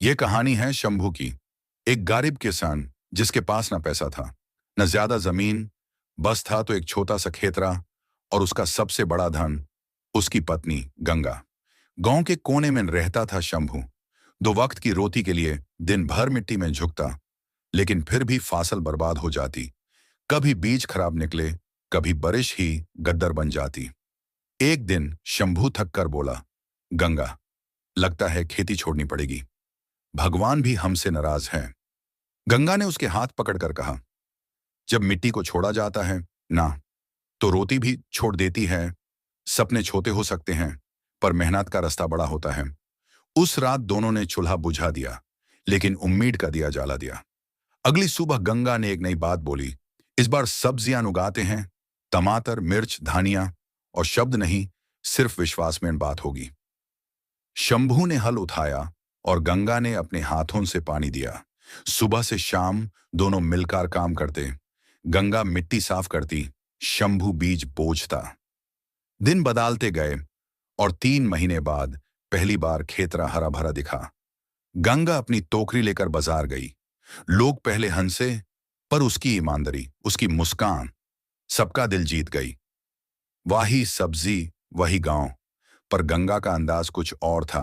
ये कहानी है शंभू की। एक गरीब किसान जिसके पास ना पैसा था, न ज्यादा जमीन, बस था तो एक छोटा सा खेतरा। और उसका सबसे बड़ा धन उसकी पत्नी गंगा। गांव के कोने में रहता था शंभू। दो वक्त की रोटी के लिए दिन भर मिट्टी में झुकता, लेकिन फिर भी फसल बर्बाद हो जाती। कभी बीज खराब निकले, कभी बारिश ही गद्दर बन जाती। एक दिन शंभू थक कर बोला, गंगा, लगता है खेती छोड़नी पड़ेगी। भगवान भी हमसे नाराज हैं। गंगा ने उसके हाथ पकड़कर कहा, जब मिट्टी को छोड़ा जाता है ना, तो रोटी भी छोड़ देती है। सपने छोटे हो सकते हैं, पर मेहनत का रास्ता बड़ा होता है। उस रात दोनों ने चूल्हा बुझा दिया, लेकिन उम्मीद का दिया जला दिया। अगली सुबह गंगा ने एक नई बात बोली, इस बार सब्जियां उगाते हैं, टमाटर, मिर्च, धनिया। और शब्द नहीं, सिर्फ विश्वास में बात होगी। शंभू ने हल उठाया और गंगा ने अपने हाथों से पानी दिया। सुबह से शाम दोनों मिलकर काम करते। गंगा मिट्टी साफ करती, शंभू बीज बोझता। दिन बदलते गए और 3 महीने बाद पहली बार खेतरा हरा भरा दिखा। गंगा अपनी टोकरी लेकर बाजार गई। लोग पहले हंसे, पर उसकी ईमानदारी, उसकी मुस्कान सबका दिल जीत गई। वही सब्जी, वही गांव, पर गंगा का अंदाज कुछ और था।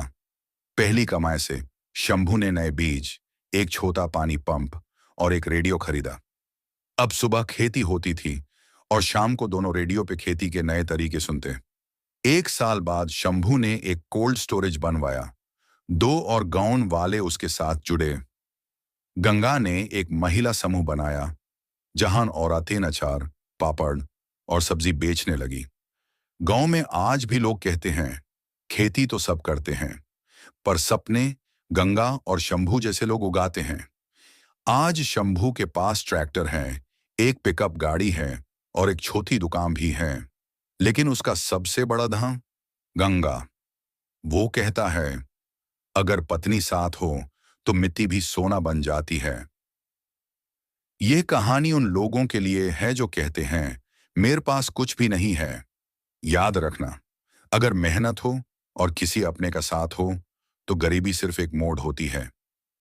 पहली कमाई से शंभू ने नए बीज, एक छोटा पानी पंप और एक रेडियो खरीदा। अब सुबह खेती होती थी और शाम को दोनों रेडियो पे खेती के नए तरीके सुनते। 1 साल बाद शंभू ने एक कोल्ड स्टोरेज बनवाया। दो और गांव वाले उसके साथ जुड़े। गंगा ने एक महिला समूह बनाया, जहां औरतें अचार, पापड़ और सब्जी बेचने लगी। गांव में आज भी लोग कहते हैं, खेती तो सब करते हैं, पर सपने गंगा और शंभू जैसे लोग उगाते हैं। आज शंभू के पास ट्रैक्टर है, एक पिकअप गाड़ी है और एक छोटी दुकान भी है, लेकिन उसका सबसे बड़ा धन गंगा। वो कहता है, अगर पत्नी साथ हो तो मिट्टी भी सोना बन जाती है। ये कहानी उन लोगों के लिए है जो कहते हैं, मेरे पास कुछ भी नहीं है। याद रखना, अगर मेहनत हो और किसी अपने का साथ हो, तो गरीबी सिर्फ एक मोड़ होती है।